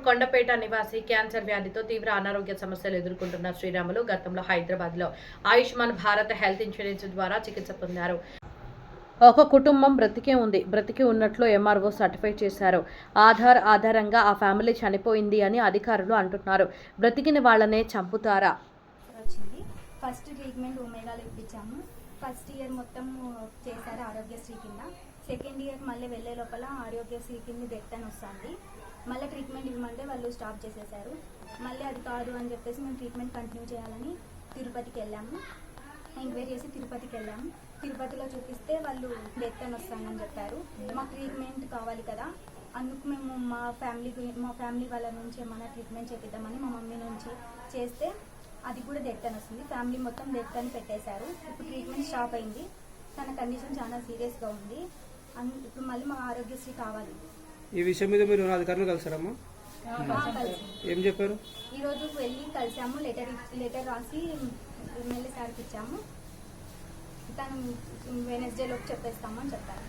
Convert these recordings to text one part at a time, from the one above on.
కొండపేట నివాసి క్యాన్సర్ వ్యాధితో తీవ్ర అనారోగ్య సమస్యలు ఎదుర్కొంటున్న శ్రీరాములు గతంలో హైదరాబాద్లో ఆయుష్మాన్ భారత్ హెల్త్ ఇన్సూరెన్స్ ద్వారా చికిత్స పొందారు. ఒక కుటుంబం బ్రతికి ఉన్నట్లు ఎంఆర్ఓ సర్టిఫై చేశారు. ఆధారంగా ఆ ఫ్యామిలీ చనిపోయింది అని అధికారులు అంటున్నారు. బ్రతికిన వాళ్ళనే చంపుతారా? ఫస్ట్ ట్రీట్మెంట్ ఒమేగాలో ఇప్పించాము. ఫస్ట్ ఇయర్ మొత్తం చేశారు ఆరోగ్యశ్రీ కింద. సెకండ్ ఇయర్ మళ్ళీ వెళ్ళే లోపల ఆరోగ్యశ్రీ కింద డెత్ అని వస్తుంది. మళ్ళీ ట్రీట్మెంట్ ఇవ్వమంటే వాళ్ళు స్టాప్ చేసేసారు. మళ్ళీ అది కాదు అని చెప్పేసి మేము ట్రీట్మెంట్ కంటిన్యూ చేయాలని తిరుపతికి వెళ్ళాము. ఎంక్వైరీ చేసి తిరుపతికి వెళ్ళాము. తిరుపతిలో చూపిస్తే వాళ్ళు డెత్ అని వస్తానని చెప్పారు. మాకు ట్రీట్మెంట్ కావాలి కదా, అందుకు మేము మా ఫ్యామిలీ వాళ్ళ నుంచి ఏమైనా ట్రీట్మెంట్ చేపిద్దామని మా మమ్మీ నుంచి చేస్తే అది కూడా డెత్ అని వస్తుంది. ఫ్యామిలీ మొత్తం డెత్ అని పెట్టేశారు. ఇప్పుడు ట్రీట్మెంట్ స్టాప్ అయింది. తన కండిషన్ చాలా సీరియస్గా ఉంది. ఇప్పుడు మళ్ళీ మా ఆరోగ్యశ్రీ కావాలి. ఈ విషయం మీద మీరు అధికారులు కలిసారమ్మా? ఏం చెప్పారు? ఈరోజు వెళ్ళి కలిసాము. లెటర్ రాసి ఎమ్మెల్యే సార్కి ఇచ్చాము. తను వెనస్డేలోకి చెప్పేస్తామని చెప్పారు.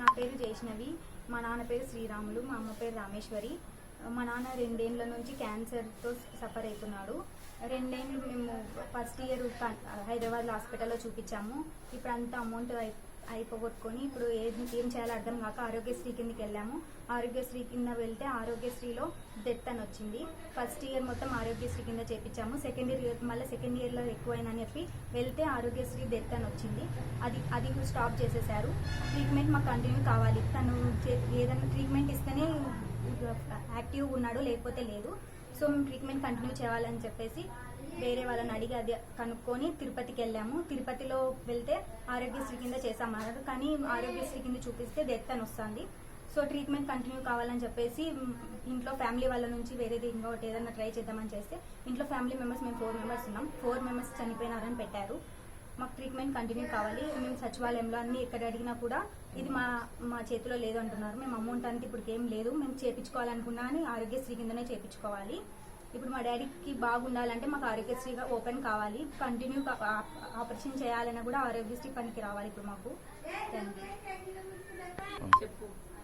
నా పేరు జైష్ణవి, మా నాన్న పేరు శ్రీరాములు, మా అమ్మ పేరు రామేశ్వరి. మా నాన్న 2 ఏళ్ల నుంచి క్యాన్సర్తో సఫర్ అవుతున్నాడు. 2 ఏళ్ళు మేము ఫస్ట్ ఇయర్ హైదరాబాద్ హాస్పిటల్లో చూపించాము. ఇప్పుడు అంతా అమౌంట్ అయిపోగొట్టుకొని ఇప్పుడు ఏం చేయాలో అర్థం కాక ఆరోగ్యశ్రీ కిందకి వెళ్ళాము. ఆరోగ్యశ్రీ కింద వెళ్తే ఆరోగ్యశ్రీలో డెత్ అని వచ్చింది. ఫస్ట్ ఇయర్ మొత్తం ఆరోగ్యశ్రీ కింద చేపించాము. సెకండ్ ఇయర్లో ఎక్కువైందని చెప్పి వెళ్తే ఆరోగ్యశ్రీ డెత్ అని వచ్చింది. అది స్టాప్ చేసేసారు. ట్రీట్మెంట్ మాకు కంటిన్యూ కావాలి. తను ఏదైనా ట్రీట్మెంట్ ఇస్తేనే యాక్టివ్గా ఉన్నాడు, లేకపోతే లేదు. సో మేము ట్రీట్మెంట్ కంటిన్యూ చేయాలని చెప్పేసి వేరే వాళ్ళని అడిగి అది కనుక్కొని తిరుపతికి వెళ్ళాము. తిరుపతిలో వెళ్తే ఆరోగ్యశ్రీ కింద చేసామన్నారు, కానీ ఆరోగ్యశ్రీ కింద చూపిస్తే డెత్ అని వస్తుంది. సో ట్రీట్మెంట్ కంటిన్యూ కావాలని చెప్పేసి ఇంట్లో ఫ్యామిలీ వాళ్ళ నుంచి వేరేది ఇంకొకటి ఏదైనా ట్రై చేద్దామని చేస్తే ఇంట్లో ఫ్యామిలీ మెంబర్స్ మేము 4 మెంబర్స్ ఉన్నాం. 4 మెంబర్స్ చనిపోయినారని పెట్టారు. మాకు ట్రీట్మెంట్ కంటిన్యూ కావాలి. మేము సచివాలయంలో అన్ని ఎక్కడ అడిగినా కూడా ఇది మా చేతిలో లేదు అంటున్నారు. మేము అమౌంట్ అంతా ఇప్పుడు ఏం లేదు, మేము చేయించుకోవాలనుకున్నా అని ఆరోగ్యశ్రీ కిందనే చేయించుకోవాలి. ఇప్పుడు మా డాడీకి బాగుండాలంటే మాకు ఆరోగ్యశ్రీగా ఓపెన్ కావాలి. కంటిన్యూ ఆపరేషన్ చేయాలన్నా కూడా ఆరోగ్యశ్రీ పనికి రావాలి. ఇప్పుడు మాకు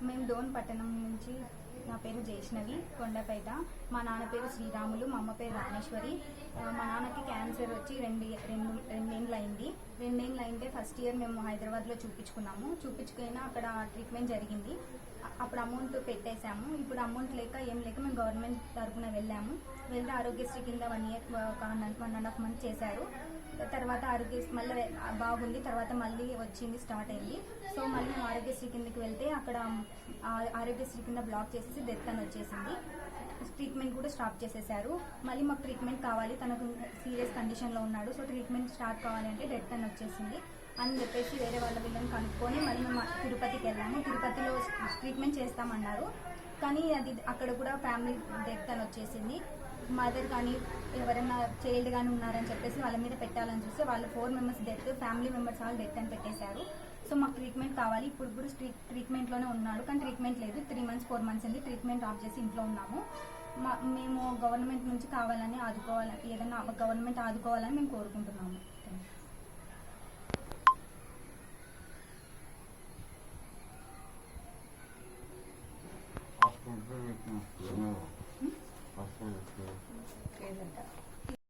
మేము డోన్ పట్టణం నుంచి, నా పేరు జైష్ణవి, కొండపేట. మా నాన్న పేరు శ్రీరాములు, మా అమ్మ పేరు రామేశ్వరి. మా నాన్నకి క్యాన్సర్ వచ్చి 2 ఏళ్ళు అయింది. 2 ఏళ్ళు అయింటే ఫస్ట్ ఇయర్ మేము హైదరాబాద్లో చూపించుకున్నా అక్కడ ట్రీట్మెంట్ జరిగింది. అప్పుడు అమౌంట్ పెట్టేశాము. ఇప్పుడు అమౌంట్ లేక ఏం లేక మేము గవర్నమెంట్ తరఫున వెళ్తే ఆరోగ్యశ్రీ కింద 1.5 మంత్ చేశారు. తర్వాత మళ్ళీ బాగుంది. తర్వాత మళ్ళీ వచ్చింది, స్టార్ట్ అయింది. సో మళ్ళీ మేము ఆరోగ్యశ్రీ కిందకి వెళ్తే అక్కడ ఆరోగ్యశ్రీ కింద బ్లాక్ చేసేసి డెత్ అని వచ్చేసింది. ట్రీట్మెంట్ కూడా స్టాప్ చేసేసారు. మళ్ళీ మాకు ట్రీట్మెంట్ కావాలి, తనకు సీరియస్ కండిషన్లో ఉన్నాడు. సో ట్రీట్మెంట్ స్టార్ట్ కావాలంటే డెత్ అని వచ్చేసింది అని చెప్పేసి వేరే వీళ్ళని కనుక్కొని మళ్ళీ మేము తిరుపతికి వెళ్ళాము. తిరుపతిలో ట్రీట్మెంట్ చేస్తామన్నారు, కానీ అక్కడ కూడా ఫ్యామిలీ డెత్ అని వచ్చేసింది. మదర్ కానీ ఎవరైనా చైల్డ్ కానీ ఉన్నారని చెప్పేసి వాళ్ళ మీద పెట్టాలని చూస్తే వాళ్ళు 4 మెంబర్స్ డెత్, ఫ్యామిలీ మెంబర్స్ వాళ్ళు డెత్ అని పెట్టేశారు. సో మాకు ట్రీట్మెంట్ కావాలి. ఇప్పుడు ట్రీట్మెంట్లోనే ఉన్నాడు, కానీ ట్రీట్మెంట్ లేదు. 3 months 4 months అయింది. ట్రీట్మెంట్ ఆఫ్ చేసి ఇంట్లో ఉన్నాము. మేము గవర్నమెంట్ నుంచి కావాలని ఏదైనా గవర్నమెంట్ ఆదుకోవాలని మేము కోరుకుంటున్నాము. Hasta